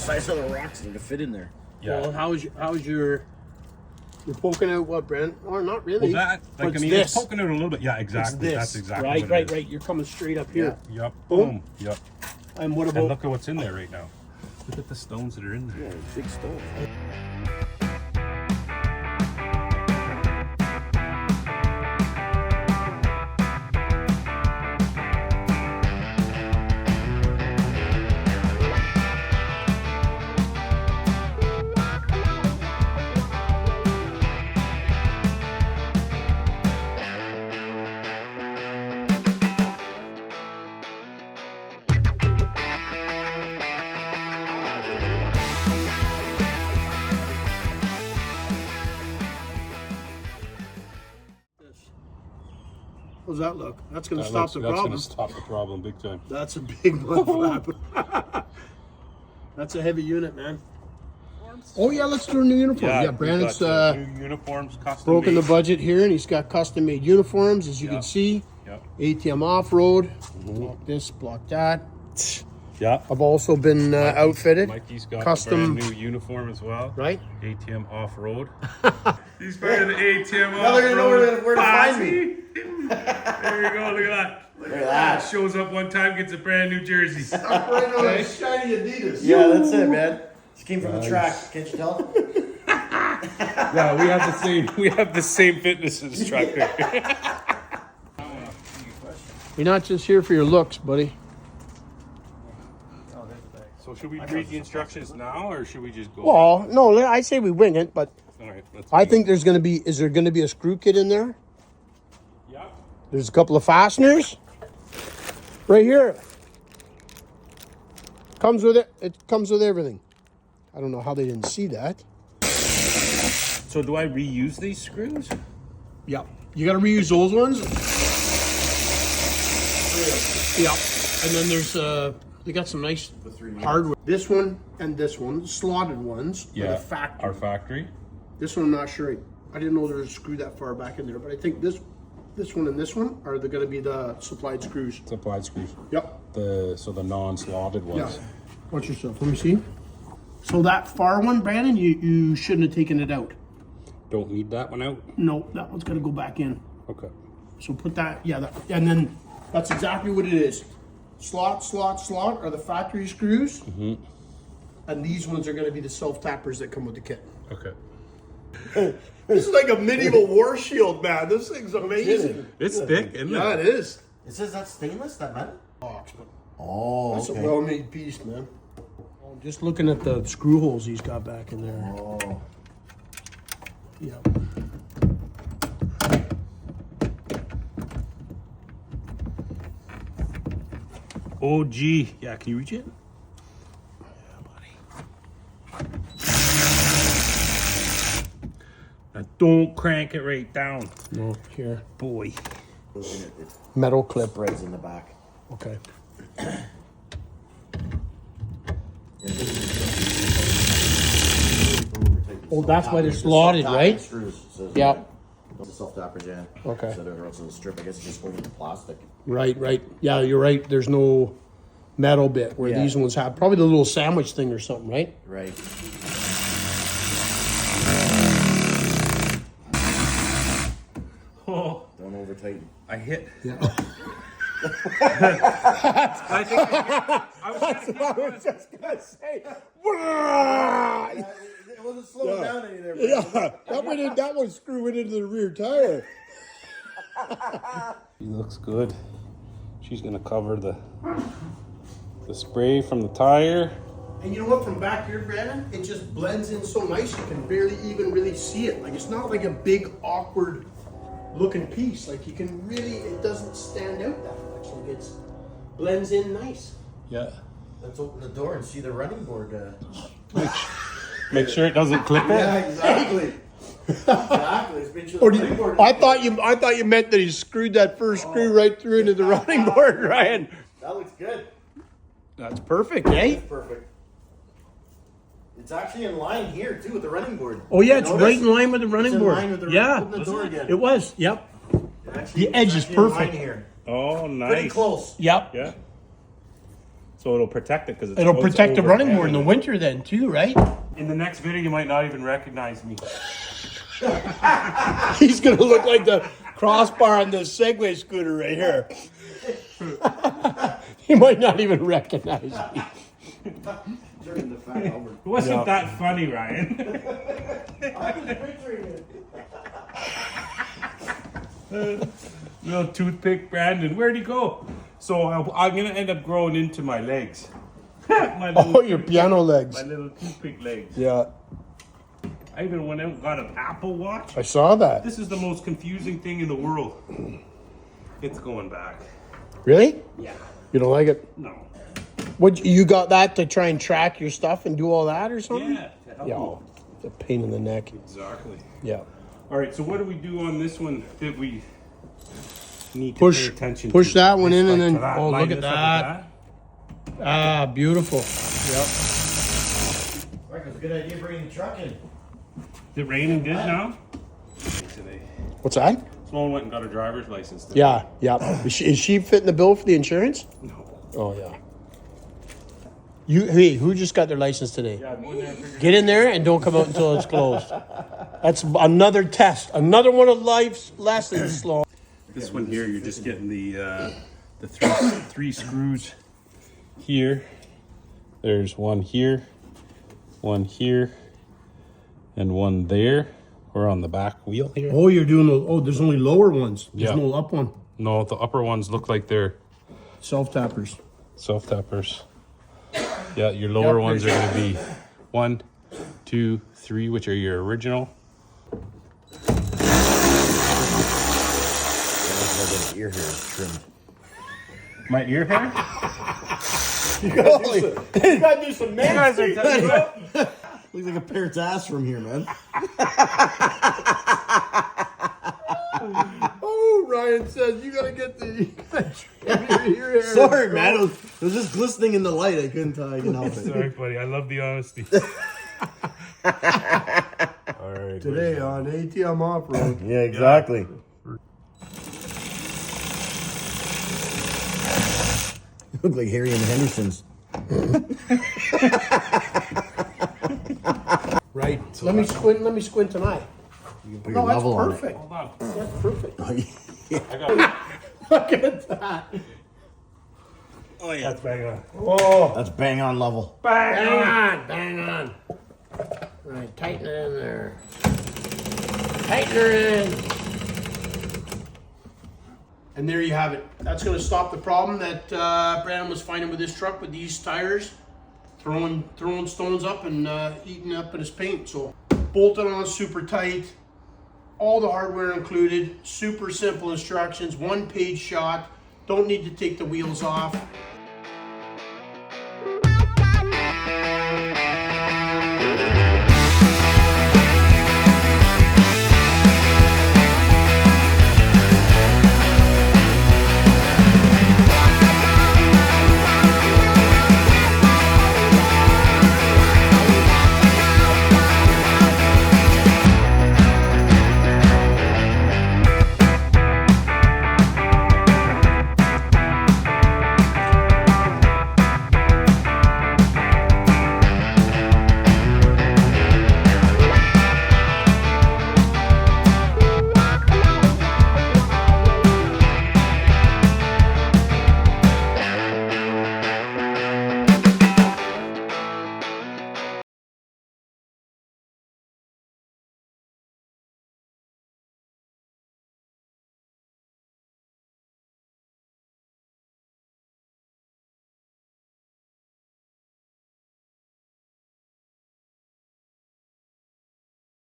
size of the rocks to fit in there. Yeah. Well, how's your... You're poking out what, Brent? Or not really. Well, that, like, I mean, it's poking out a little bit. Yeah, exactly. That's exactly what it is. Right. You're coming straight up here. Yep. Boom. Yep. And what about... And look at what's in there right now. Look at the stones that are in there. Yeah, big stones. How's that look? That's going to stop the That's problem. going to stop the problem big time. That's a big mud flap. That's a heavy unit, man. Oh yeah, let's do a new uniform. Yeah, Brandon's new uniforms, custom broken made. the budget here, and he's got custom made uniforms, as you can see. Yep. ATM off-road. Block this, block that. Yeah. I've also been outfitted. Mikey's got custom a brand new uniform as well. Right. ATM off-road. He's part of the ATM off-road. Now they're going to know where to find me. There you go, look at that. Look at that. Shows up one time, gets a brand new jersey. Right on those shiny Adidas. Yeah, that's it, man. She came from the track. Can't you tell? Yeah, we have the same fitness instructor. You're not just here for your looks, buddy. So should we read the instructions now, or should we just go? Well, no, I say we wing it, but All right, I think there's going to be, is there going to be a screw kit in there? Yeah. There's a couple of fasteners. Right here. Comes with it. It comes with everything. I don't know how they didn't see that. So do I reuse these screws? Yeah. You got to reuse those ones. Yeah. And then there's, they got some nice hardware. This one and this one, slotted ones. Are the factory. Our factory. This one I'm not sure. I didn't know there was a screw that far back in there, but I think this one and this one are going to be the supplied screws. Supplied screws. Yep. So the non-slotted ones. Yeah. Watch yourself. Let me see. So that far one, Brandon, you shouldn't have taken it out. Don't need that one out? No, that one's got to go back in. Okay. So put that, and then that's exactly what it is. Slot are the factory screws. Mm-hmm. And these ones are going to be the self-tappers that come with the kit. Okay. This is like a medieval war shield, man. This thing's amazing. It's thick, isn't it? Yeah, it is. It says that's stainless, that metal? Oh, that's okay. a well-made piece, man. Oh, just looking at the screw holes he's got back in there. Oh. Yeah. Oh, gee. Yeah, can you reach it? Now don't crank it right down. No, here. Boy. Metal clip. Spreads in the back. Okay. Oh, that's why they're slotted, right? Screws. Yeah. The self-tappers, yeah. Okay. So they're also the strip, I guess it's just holding the plastic. Right. Yeah, you're right. There's no metal bit where these ones have. Probably the little sandwich thing or something, right? Right. Oh, Don't over tighten. I hit. Yeah. I think I was just gonna say. It wasn't slowing down any there. Yeah, that one screw went into the rear tire. He looks good. She's gonna cover the spray from the tire. And you know what? From back here, Brandon, it just blends in so nice you can barely even really see it. Like it's not like a big awkward looking piece. Like you can really, it doesn't stand out that much. Like it's blends in nice. Yeah. Let's open the door and see the running board. Make sure it doesn't clip it. Yeah, exactly. Exactly. It's Or I thought you meant that he screwed that first screw right through into the running board, Ryan. That looks good. That's perfect, eh? That's perfect. It's actually in line here too with the running board. Oh yeah, it's right in line with the running board. Line with the, yeah, open the door again. it was. Yep. Actually, The edge is actually in line perfect. here. Oh, nice. Pretty close. Yep. Yeah. So it'll protect it because It'll protect the running board in the winter then too, right? In the next video, you might not even recognize me. He's gonna look like the crossbar on the Segway scooter right here. He might not even recognize me. Turn the fat over. It wasn't that funny, Ryan. I was picturing it. Little toothpick, Brandon. Where'd he go? So I'm gonna end up growing into my legs. My little, Oh, your piano legs. my little toothpick legs. Yeah, I even went out and got an Apple Watch. I saw that. This is the most confusing thing in the world. It's going back. Really? Yeah. You don't like it? No. What, you got that to try and track your stuff and do all that or something? Yeah. to help Yeah, me. it's a pain in the neck. Exactly. Yeah. All right. So what do we do on this one that we need to Push- pay attention to? push that one in and Like then- to that, oh, line look at this up that. with Ah, beautiful. Yep. Right, it's a good idea bringing the truck in. Is it raining good now? Today. What's that? Sloan went and got a driver's license today. Yeah, yeah. Is she fitting the bill for the insurance? No. Oh, yeah. Hey, who just got their license today? Yeah, I'm in there figuring Get in there and don't come out until it's closed. That's another test. Another one of life's lessons, Sloan. This one here, you're just getting the three screws here. There's one here, and one there. Or on the back wheel here. Oh, you're doing there's only lower ones. There's Yeah. no up one. No, the upper ones look like they're Self-tappers. self-tappers. Yeah, your lower Yep, ones are going to be 1, 2, 3, which are your original. Ear hair is trimmed. My ear hair? You gotta do some man. Looks like a parrot's ass from here, man. Oh, Ryan says you gotta get the your hair. Sorry, man. It was just glistening in the light. I couldn't help it. Sorry, buddy. I love the honesty. All right. Today on ATM Off-Road. Yeah, exactly. Look like Harry and the Hendersons. Right. Let me squint tonight. You can put No, your that's level on it. perfect. Hold on. That's perfect. I got Look at that. Oh, yeah. That's bang on. Oh, That's bang on level. bang on. Right, tighten it in there. Tighten her in. And there you have it. That's going to stop the problem that Brandon was finding with his truck with these tires, throwing stones up and eating up in his paint. So bolted on super tight, all the hardware included, super simple instructions, one-page shot. Don't need to take the wheels off.